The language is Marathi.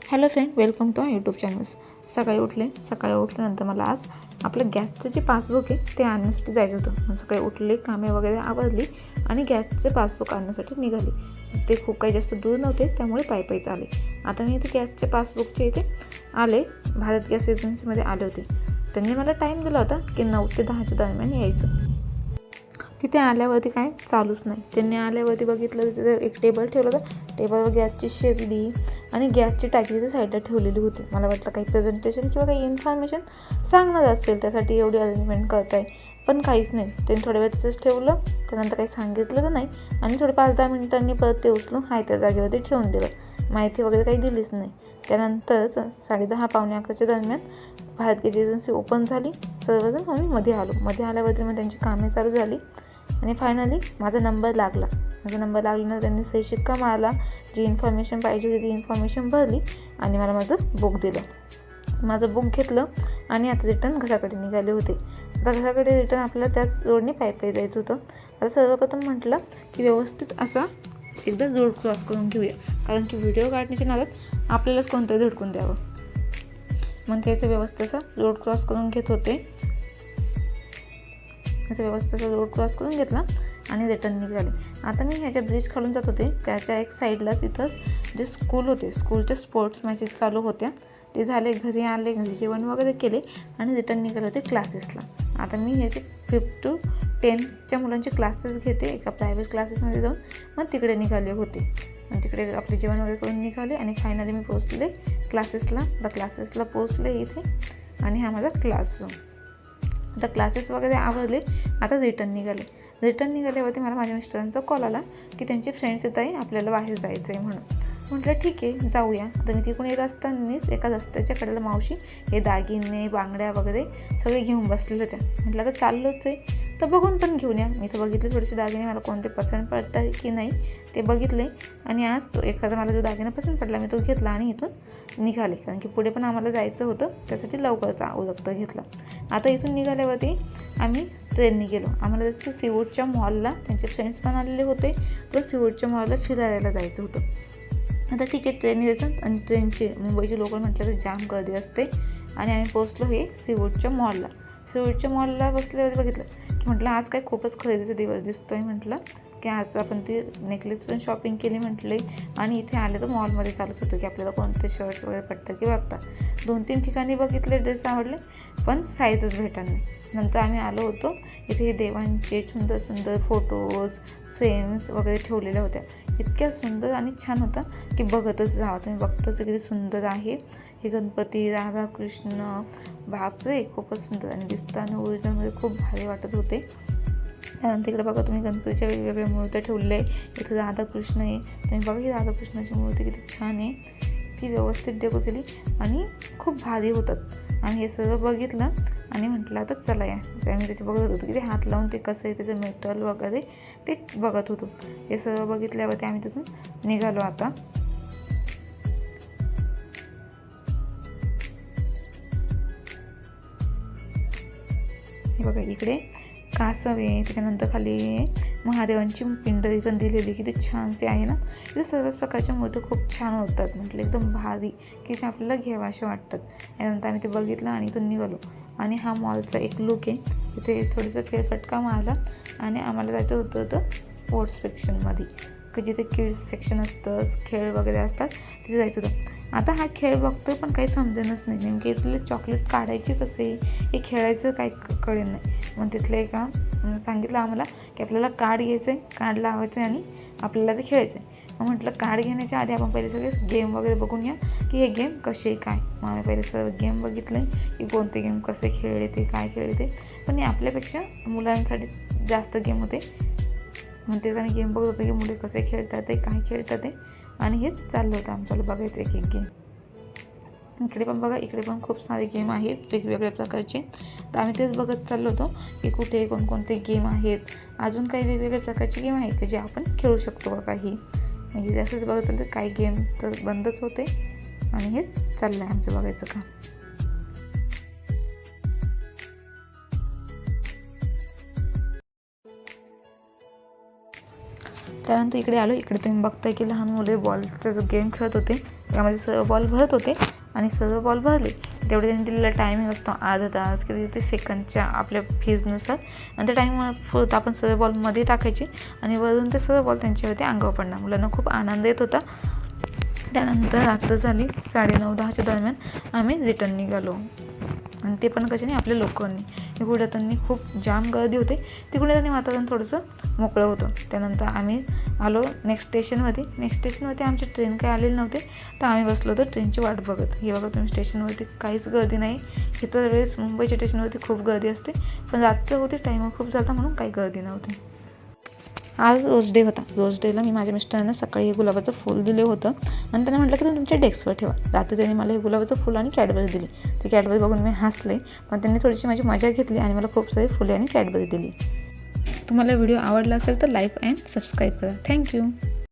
Hello friend, welcome to YouTube channels. सकाळी उठल्यानंतर मला आज आपलं गॅसचं जे पासबुक आहे ते आणण्यासाठी जायचं होतं. सकाळी उठले, कामे वगैरे आवरली आणि गॅसचे पासबुक आणण्यासाठी निघाली. ते खूप काही जास्त दूर नव्हते, त्यामुळे पायीच आले. आता मी इथे गॅसचे पासबुकचे इथे आले, भारत गॅस एजन्सीमध्ये आले होते. त्यांनी मला टाईम दिला होता की 9 ते 10च्या दरम्यान यायचं. तिथे आल्यावरती काय चालूच नाही. त्यांनी आल्यावरती बघितलं तिथे एक टेबल ठेवलं होतं. टेबलवर गॅसची शेगडी आणि गॅसची टाकी तिथे साईडला ठेवलेली होती. मला वाटलं काही प्रेझेंटेशन किंवा काही इन्फॉर्मेशन सांगणार असेल, त्यासाठी एवढी अरेंजमेंट करताय, पण काहीच नाही. त्यांनी थोड्या वेळ तसंच ठेवलं, त्यानंतर काही सांगितलं तर नाही आणि थोडे 5-10 मिनिटांनी परत ते उचलून त्या जागेवरती ठेवून दिलं. माहिती वगैरे काही दिलीच नाही. त्यानंतरच 10:30 पावणे 11च्या दरम्यान भारत गॅस एजन्सी ओपन झाली. सर्वजण आम्ही मध्ये आल्यावरती मग त्यांची कामे चालू झाली आणि फायनली माझा नंबर लागल्यानंतर त्यांनी सही शिक्का मारला. जी इन्फॉर्मेशन पाहिजे होती ती इन्फॉर्मेशन भरली आणि मला माझं बुक दिलं. माझं बुक घेतलं आणि आता रिटर्न घराकडे निघाले होते. आता घराकडे रिटर्न आपल्याला त्याच रोडने पायी जायचं होतं. आता सर्वप्रथम म्हटलं की व्यवस्थित असा एकदा रोड क्रॉस करून घेऊया, कारण की व्हिडिओ काढण्याच्या नादात आपल्यालाच कोणतंही धडकून द्यावं. मग त्याचं व्यवस्थित असा रोड क्रॉस करून घेत होते. रोड क्रॉस करून घेतला आणि रिटर्न निघाले. आता मी ह्याच्या ब्रिज खालून जात होते, त्याच्या एक साईडलाच इथंच जे स्कूल होते, स्कूलच्या स्पोर्ट्स मॅचेस चालू होत्या. ते झाले, घरी जेवण वगैरे केले आणि रिटर्न निघाले होते क्लासेसला. आता मी ह्याचे 5 to 10च्या मुलांचे क्लासेस घेते एका प्रायव्हेट क्लासेसमध्ये जाऊन. मग तिकडे निघाले होते आणि तिकडे आपले जेवण वगैरे करून निघाले आणि फायनली मी पोचले क्लासेसला. आता क्लासेसला पोचले इथे आणि हा माझा क्लासरूम. आता क्लासेस वगैरे आवरले, आता रिटर्न निघाल्यावरती मला माझ्या मिस्टरांचा कॉल आला की त्यांचे फ्रेंड्स येत आहे, आपल्याला बाहेर जायचं आहे म्हणून. म्हटलं ठीक आहे, जाऊया. आता मी तिकडून येत असतानाच एका रस्त्याच्या कडेला मावशी हे दागिने, बांगड्या वगैरे सगळे घेऊन बसलेले होत्या. म्हटलं आता चाललोच आहे तर बघून पण घेऊन या. मी तर बघितले थोडेसे दागिने, मला कोणते पसंत पडतात की नाही ते बघितले आणि आज तो एखादा मला जो दागिना पसंत पडला मी तो घेतला आणि इथून निघाले, कारण की पुढे पण आम्हाला जायचं होतं, त्यासाठी लवकरच उरकतं घेतलं. आता इथून निघाल्यावरती आम्ही ट्रेनने गेलो. आम्हाला जायचं सीवूडच्या मॉलला, त्यांचे फ्रेंड्स पण आलेले होते, तर सीवूडच्या मॉलला फिरायला जायचं होतं. आता ठीक आहे, ट्रेनने जायचं आणि ट्रेनची मुंबईची लोकल म्हटलं तर जाम गर्दी असते आणि आम्ही पोचलो हे सीवूडच्या मॉलला बसल्यावर बघितलं की म्हटलं आज काय खूपच खरेदीचा दिवस दिसतोय. म्हटलं की आज आपण ती नेकलेस पण शॉपिंग केली म्हटले आणि इथे आले तर मॉलमध्ये चालूच होतं की आपल्याला कोणते शर्ट्स वगैरे पडतं की बघतात. 2-3 ठिकाणी बघितले, ड्रेस आवडले, पण साईजच भेटत नाही. नंतर आम्ही आलो होतो इथे हे देवांचे सुंदर फोटोज, फ्रेम्स वगैरे ठेवलेल्या होत्या. इतक्या सुंदर आणि छान होता की बघतच जावं. तुम्ही बघतच किती सुंदर आहे हे गणपती, राधाकृष्ण, बापरे खूपच सुंदर आणि दिसताना ओरिजिनलमध्ये खूप भारी वाटत होते. त्यानंतर इकडे बघा तुम्ही गणपतीच्या वेगवेगळ्या मूर्त्या ठेवलेल्या आहे. इथं राधाकृष्ण आहे, तुम्ही बघा ही राधाकृष्णाची मूर्ती किती छान आहे, ती व्यवस्थित डेको केली आणि खूप भारी होतात. आम्ही हे सर्व बघितलं आणि म्हटलं आता चला या. आम्ही त्याचे बघत होतो की ते हात लावून ते कसं आहे त्याचं मेटल वगैरे ते बघत होतो. हे सर्व बघितल्यावरती आम्ही तिथून निघालो. आता हे बघा इकडे कासव आहे, त्याच्यानंतर खाली महादेवांची पिंडरी पण दिलेली, किती छानसे आहे ना. इथे सर्वच प्रकारच्या मूर्ती खूप छान होतात, म्हटलं एकदम भारी की जे आपल्याला घ्यावाशे वाटतात. यानंतर आम्ही ते बघितलं आणि इथून निघालो आणि हा मॉलचा एक लुक आहे. इथे थोडंसं फेरफटका मारला आणि आम्हाला जायचं होतं स्पोर्ट्स सेक्शनमध्ये, की जिथे किड्स सेक्शन असतं, खेळ वगैरे असतात, तिथे जायचं होतं. आता हा खेळ बघतो पण काही समजेनच नाही, नेमके इथले चॉकलेट काढायचे कसे, हे खेळायचं काही कळेल नाही. मग तिथले का सांगितलं आम्हाला की आपल्याला कार्ड घ्यायचं आहे, कार्ड लावायचं आहे आणि आपल्याला ते खेळायचं आहे. मग म्हटलं कार्ड घेण्याच्या आधी आपण पहिले सगळे गेम वगैरे बघून या की हे गेम कसे काय. मग आम्ही पहिले सर्व गेम बघितलं की कोणते गेम कसे खेळले ते, काय खेळले ते, पण आपल्यापेक्षा मुलांसाठी जास्त गेम होते. मग तेच आम्ही गेम बघत होतो की मुले कसे खेळतात ते, काय खेळतात ते, आणि हेच चाललं होतं आमच्याला बघायचं एक गेम. इकडे पण बघा, इकडे पण खूप सारे गेम आहेत वेगवेगळ्या प्रकारचे. तर आम्ही तेच बघत चाललो होतो की कुठे कोणकोणते गेम आहेत, अजून काही वेगवेगळ्या प्रकारचे गेम आहेत की जे आपण खेळू शकतो का काही. म्हणजे असंच बघत चाललं, काही गेम तर बंदच होते आणि हेच चाललं आहे आमचं बघायचं काम. त्यानंतर इकडे आलो. इकडे तुम्ही बघताय की लहान मुले बॉलचा जो गेम खेळत होते यामध्ये सर्व बॉल भरत होते आणि सर्व बॉल भरले. तेवढे त्यांनी दिलेला टायमिंग असतो अर्धा तास किंवा ते सेकंदच्या आपल्या फीजनुसार. आणि त्या टाईम आपण सर्व बॉलमध्ये टाकायचे आणि वरून ते सर्व बॉल त्यांच्यावरती अंगावर पडणार. मुलांना खूप आनंद येत होता. त्यानंतर रात्र झाली 9:30-10च्या दरम्यान आम्ही रिटर्न निघालो. आणि ते पण कशाने आपल्या लोकांनी. इकडे जाताना खूप जाम गर्दी होते. तिकडे जाताना वातावरण थोडंसं मोकळं होतं. त्यानंतर आम्ही आलो नेक्स्ट स्टेशनवरती आमची ट्रेन काही आलेली नव्हते, तर आम्ही बसलो होतो ट्रेनची वाट बघत. हे बघा तुम्ही, स्टेशनवरती काहीच गर्दी नाही. इतर वेळेस मुंबईच्या स्टेशनवरती खूप गर्दी असते, पण रात्र होती, टाईम खूप झाला म्हणून काही गर्दी नव्हती. आज रोज डे होता. रोज डेला मी माझ्या मिस्टरांना सकाळी हे गुलाबाचं फूल दिलं होतं आणि त्यांना म्हटलं की तुम्ही तुमच्या डेस्कवर ठेवा. रात्री त्यांनी मला हे गुलाबाचं फूल आणि कॅडबरी दिली. ते कॅडबरी बघून मी हसले, पण त्यांनी थोडीशी माझी मजा घेतली आणि मला खूप सारी फुले आणि कॅडबरी दिली. तुम्हाला व्हिडिओ आवडला असेल तर लाईक अँड सबस्क्राईब करा. थँक्यू.